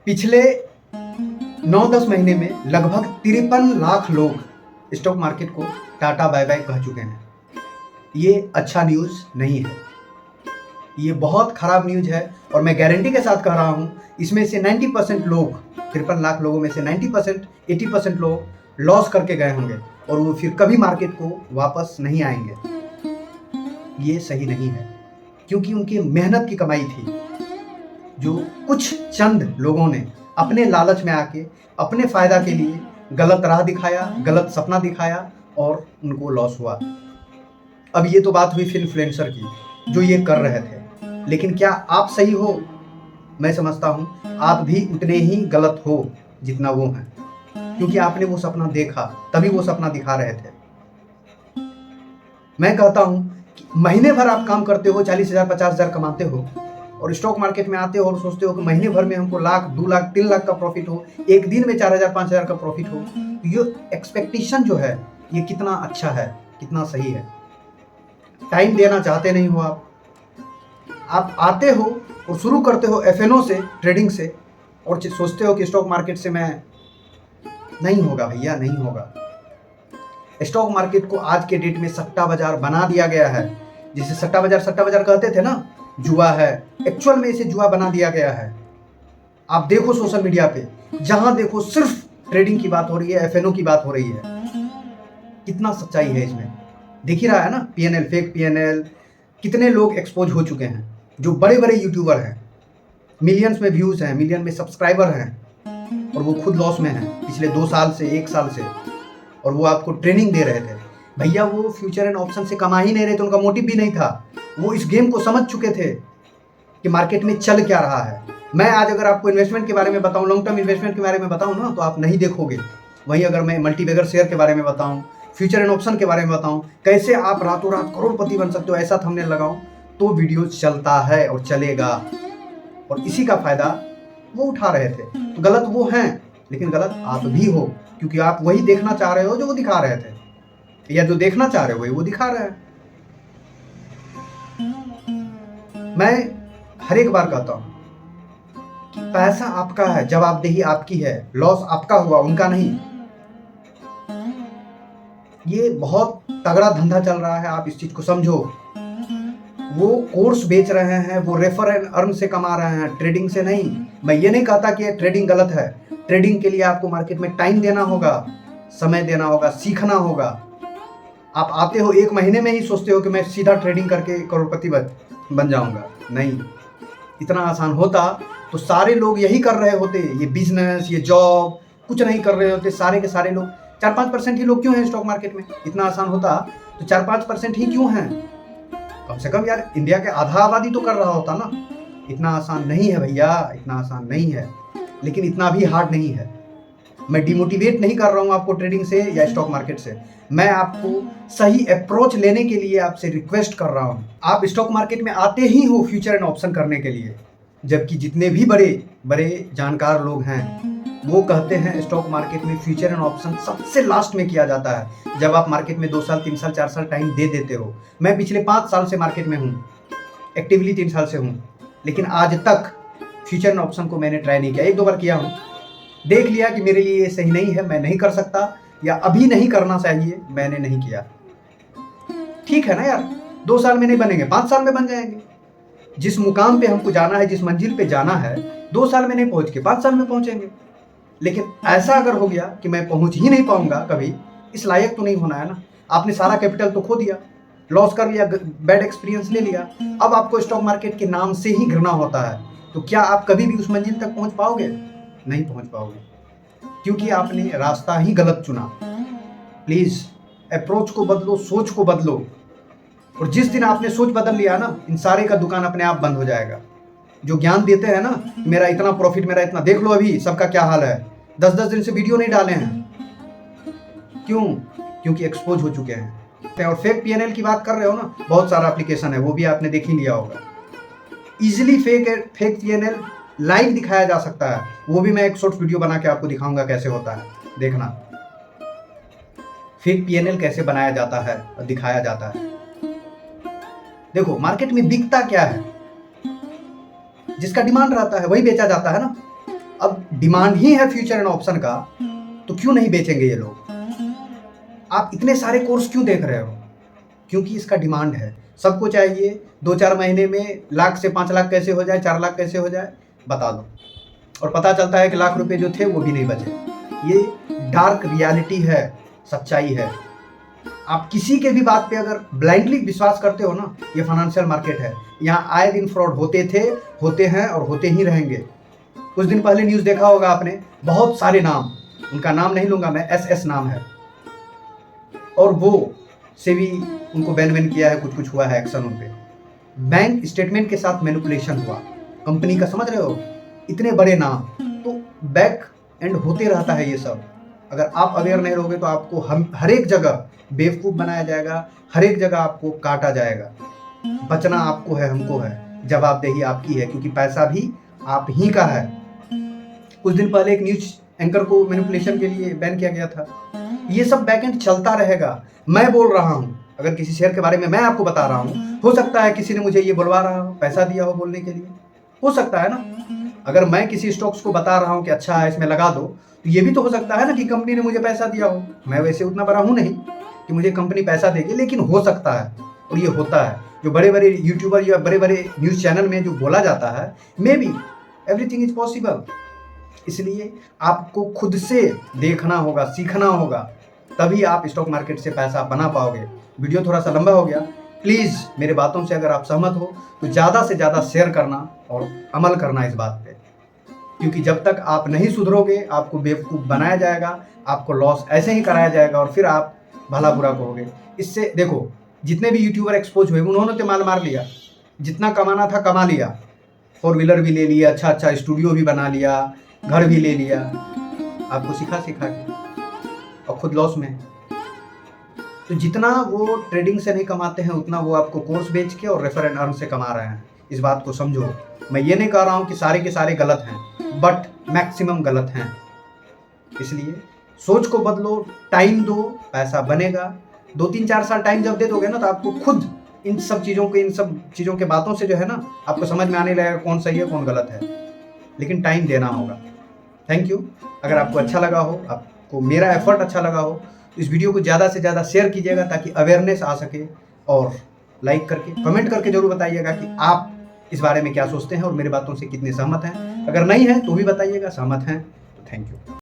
पिछले 9-10 महीने में लगभग 53 लाख लोग स्टॉक मार्केट को टाटा बाय बाय कह चुके हैं। ये अच्छा न्यूज़ नहीं है, ये बहुत ख़राब न्यूज़ है और मैं गारंटी के साथ कह रहा हूँ इसमें से 90% लोग, 53 लाख लोगों में से 90%, 80% लोग लॉस करके गए होंगे और वो फिर कभी मार्केट को वापस नहीं आएंगे। ये सही नहीं है क्योंकि उनकी मेहनत की कमाई थी, जो कुछ चंद लोगों ने अपने लालच में आके अपने फ़ायदा के लिए गलत राह दिखाया, गलत सपना दिखाया और उनको लॉस हुआ। अब ये तो बात हुई फिर इन्फ्लुएंसर की जो ये कर रहे थे, लेकिन क्या आप सही हो? मैं समझता हूँ आप भी उतने ही गलत हो जितना वो हैं, क्योंकि आपने वो सपना देखा तभी वो सपना दिखा रहे थे। मैं कहता हूँ कि महीने भर आप काम करते हो, 40,000 50,000 कमाते हो और स्टॉक मार्केट में आते हो और सोचते हो कि महीने भर में हमको लाख 2 लाख 3 लाख का प्रॉफिट हो, एक दिन में 4,000 5,000 का प्रॉफिट हो। ये एक्सपेक्टेशन जो है ये कितना अच्छा है, कितना सही है। टाइम देना चाहते नहीं हो आप आते हो और शुरू करते हो एफएनओ से, ट्रेडिंग से, और सोचते हो कि स्टॉक मार्केट से मैं नहीं होगा भैया, नहीं होगा। स्टॉक मार्केट को आज के डेट में सट्टा बाजार बना दिया गया है। जिसे सट्टा बाजार कहते थे ना, जुआ है, एक्चुअल में इसे जुआ बना दिया गया है। आप देखो सोशल मीडिया पे, जहां देखो सिर्फ ट्रेडिंग की बात हो रही है, एफएनओ की बात हो रही है। कितना सच्चाई है इसमें, दिख ही रहा है ना। पीएनएल, फेक पीएनएल, कितने लोग एक्सपोज हो चुके हैं जो बड़े बड़े यूट्यूबर हैं, मिलियंस में व्यूज हैं, मिलियन में सब्सक्राइबर हैं और वो खुद लॉस में हैं पिछले 2 साल से, 1 साल से, और वो आपको ट्रेनिंग दे रहे थे। भैया वो फ्यूचर एंड ऑप्शन से कमा ही नहीं रहे थे, उनका मोटिव भी नहीं था। वो इस गेम को समझ चुके थे कि मार्केट में चल क्या रहा है। मैं आज अगर आपको इन्वेस्टमेंट के बारे में बताऊं, लॉन्ग टर्म इन्वेस्टमेंट के बारे में बताऊं ना, तो आप नहीं देखोगे। वहीं अगर मैं मल्टीबैगर शेयर के बारे में बताऊं, फ्यूचर एंड ऑप्शन के बारे में बताऊं, कैसे आप रातों रात करोड़पति बन सकते हो, ऐसा थंबनेल लगाऊं, तो वीडियो चलता है और चलेगा। और इसी का फायदा वो उठा रहे थे। तो गलत वो हैं, लेकिन गलत आप भी हो, क्योंकि आप वही देखना चाह रहे हो जो वो दिखा रहे थे, या जो देखना चाह रहे हो वही वो दिखा रहे हैं। मैं हर एक बार कहता हूं कि पैसा आपका है, जवाबदेही आपकी है, लॉस आपका हुआ, उनका नहीं। ये बहुत तगड़ा धंधा चल रहा है, आप इस चीज को समझो। वो कोर्स बेच रहे हैं, वो रेफर एंड अर्न से कमा रहे हैं, ट्रेडिंग से नहीं। मैं ये नहीं कहता कि ट्रेडिंग गलत है। ट्रेडिंग के लिए आपको मार्केट में टाइम देना होगा, समय देना होगा, सीखना होगा। आप आते हो 1 महीने में ही सोचते हो कि मैं सीधा ट्रेडिंग करके करोड़पति बन जाऊंगा। नहीं, इतना आसान होता तो सारे लोग यही कर रहे होते। ये बिजनेस, ये जॉब कुछ नहीं कर रहे होते सारे के सारे लोग। 4-5% ही लोग क्यों हैं स्टॉक मार्केट में? इतना आसान होता तो 4-5% ही क्यों हैं? कम से कम यार इंडिया के आधा आबादी तो कर रहा होता ना। इतना आसान नहीं है भैया, इतना आसान नहीं है, लेकिन इतना भी हार्ड नहीं है। मैं डिमोटिवेट नहीं कर रहा हूँ आपको ट्रेडिंग से या स्टॉक मार्केट से। मैं आपको सही अप्रोच लेने के लिए आपसे रिक्वेस्ट कर रहा हूँ। आप स्टॉक मार्केट में आते ही हो फ्यूचर एंड ऑप्शन करने के लिए, जबकि जितने भी बड़े बड़े जानकार लोग हैं वो कहते हैं स्टॉक मार्केट में फ्यूचर एंड ऑप्शन सबसे लास्ट में किया जाता है, जब आप मार्केट में 2 साल 3 साल 4 साल टाइम दे देते हो। मैं पिछले 5 साल से मार्केट में हूँ, एक्टिवली 3 साल से हूँ, लेकिन आज तक फ्यूचर एंड ऑप्शन को मैंने ट्राई नहीं किया। 1-2 बार किया हूँ, देख लिया कि मेरे लिए ये सही नहीं है, मैं नहीं कर सकता या अभी नहीं करना चाहिए, मैंने नहीं किया। ठीक है ना यार, 2 साल में नहीं बनेंगे, 5 साल में बन जाएंगे। जिस मुकाम पे हमको जाना है, जिस मंजिल पे जाना है, 2 साल में नहीं पहुंच के 5 साल में पहुंचेंगे। लेकिन ऐसा अगर हो गया कि मैं पहुंच ही नहीं पाऊंगा कभी, इस लायक तो नहीं होना है ना। आपने सारा कैपिटल तो खो दिया, लॉस कर लिया, बैड एक्सपीरियंस ले लिया। अब आपको स्टॉक मार्केट के नाम से ही घृणा होता है, तो क्या आप कभी भी उस मंजिल तक पहुंच पाओगे? नहीं पहुंच पाओगे, क्योंकि आपने रास्ता ही गलत चुना। प्लीज अप्रोच को बदलो, सोच को बदलो, और जिस दिन आपने सोच बदल लिया ना, इन सारे का दुकान अपने आप बंद हो जाएगा। जो ज्ञान देते हैं ना, मेरा इतना प्रॉफिट, मेरा इतना, देख लो अभी सबका क्या हाल है। 10-10 दिन से वीडियो नहीं डाले हैं, क्यों? क्योंकि एक्सपोज हो चुके हैं। और फेक पीएनएल की बात कर रहे हो ना, बहुत सारा एप्लीकेशन है, वो भी आपने देख ही लिया होगा। इजिली फेक पीएनएल लाइव दिखाया जा सकता है, वो भी मैं एक शॉर्ट वीडियो बना के आपको दिखाऊंगा कैसे होता है, देखना फेक पीएनएल कैसे बनाया जाता है और दिखाया जाता है। देखो मार्केट में बिकता क्या है, जिसका डिमांड रहता है वही बेचा जाता है ना। अब डिमांड ही है फ्यूचर एंड ऑप्शन का, तो क्यों नहीं बेचेंगे ये लोग? आप इतने सारे कोर्स क्यों देख रहे हो? क्योंकि इसका डिमांड है। सबको चाहिए 2-4 महीने में लाख से 5 लाख कैसे हो जाए, 4 लाख कैसे हो जाए, बता दो। और पता चलता है कि लाख रुपए जो थे वो भी नहीं बचे। ये डार्क रियलिटी है, सच्चाई है। आप किसी के भी बात पे अगर ब्लाइंडली विश्वास करते हो ना, ये फाइनेंशियल मार्केट है, यहाँ आए दिन फ्रॉड होते थे, होते हैं और होते ही रहेंगे। कुछ दिन पहले न्यूज़ देखा होगा आपने, बहुत सारे नाम, उनका नाम नहीं लूंगा मैं, SS नाम है, और वो से भी उनको बैन किया है, कुछ हुआ है एक्शन उन पे। बैंक स्टेटमेंट के साथ मैनिपुलेशन हुआ कंपनी का, समझ रहे हो? इतने बड़े नाम, तो बैक एंड होते रहता है ये सब। अगर आप अवेयर नहीं रहोगे तो आपको हर एक जगह बेवकूफ़ बनाया जाएगा, हर एक जगह आपको काटा जाएगा। बचना आपको है, हमको है, जवाबदेही आपकी है, क्योंकि पैसा भी आप ही का है। कुछ दिन पहले एक न्यूज एंकर को मैनिपुलेशन के लिए बैन किया गया था। ये सब बैकएंड चलता रहेगा। मैं बोल रहा हूँ, अगर किसी शेयर के बारे में मैं आपको बता रहा हूँ, हो सकता है किसी ने मुझे ये बुलवा रहा हो, पैसा दिया हो बोलने के लिए, हो सकता है ना। अगर मैं किसी स्टॉक्स को बता रहा हूँ कि अच्छा है इसमें लगा दो, तो ये भी तो हो सकता है ना कि कंपनी ने मुझे पैसा दिया हो। मैं वैसे उतना बड़ा हूँ नहीं कि मुझे कंपनी पैसा देगी, लेकिन हो सकता है, और ये होता है। जो बड़े बड़े यूट्यूबर या बड़े बड़े न्यूज़ चैनल में जो बोला जाता है, may be everything is possible. इसलिए आपको खुद से देखना होगा, सीखना होगा, तभी आप स्टॉक मार्केट से पैसा बना पाओगे। वीडियो थोड़ा सा लंबा हो गया, प्लीज़ मेरे बातों से अगर आप सहमत हो तो ज़्यादा से ज़्यादा शेयर करना और अमल करना इस बात पे, क्योंकि जब तक आप नहीं सुधरोगे आपको बेवकूफ़ बनाया जाएगा, आपको लॉस ऐसे ही कराया जाएगा और फिर आप भला बुरा कहोगे। इससे देखो, जितने भी यूट्यूबर एक्सपोज हुए उन्होंने तो माल मार लिया, जितना कमाना था कमा लिया, 4 व्हीलर भी ले लिया, अच्छा स्टूडियो भी बना लिया, घर भी ले लिया, आपको सिखा के, और खुद लॉस में। तो जितना वो ट्रेडिंग से नहीं कमाते हैं उतना वो आपको कोर्स बेच के और रेफर एंड अर्न से कमा रहे हैं। इस बात को समझो। मैं ये नहीं कह रहा हूँ कि सारे के सारे गलत हैं, बट मैक्सिमम गलत हैं। इसलिए सोच को बदलो, टाइम दो, पैसा बनेगा। 2-3-4 साल टाइम जब दे दोगे ना, तो आपको खुद इन सब चीज़ों के बातों से जो है ना, आपको समझ में आने लगेगा कौन सही है कौन गलत है। लेकिन टाइम देना होगा। Thank you. अगर आपको अच्छा लगा हो, आपको मेरा एफर्ट अच्छा लगा हो, तो इस वीडियो को ज़्यादा से ज़्यादा शेयर कीजिएगा ताकि अवेयरनेस आ सके, और लाइक करके कमेंट करके ज़रूर बताइएगा कि आप इस बारे में क्या सोचते हैं और मेरी बातों से कितने सहमत हैं। अगर नहीं है तो भी बताइएगा, सहमत हैं तो थैंक यू।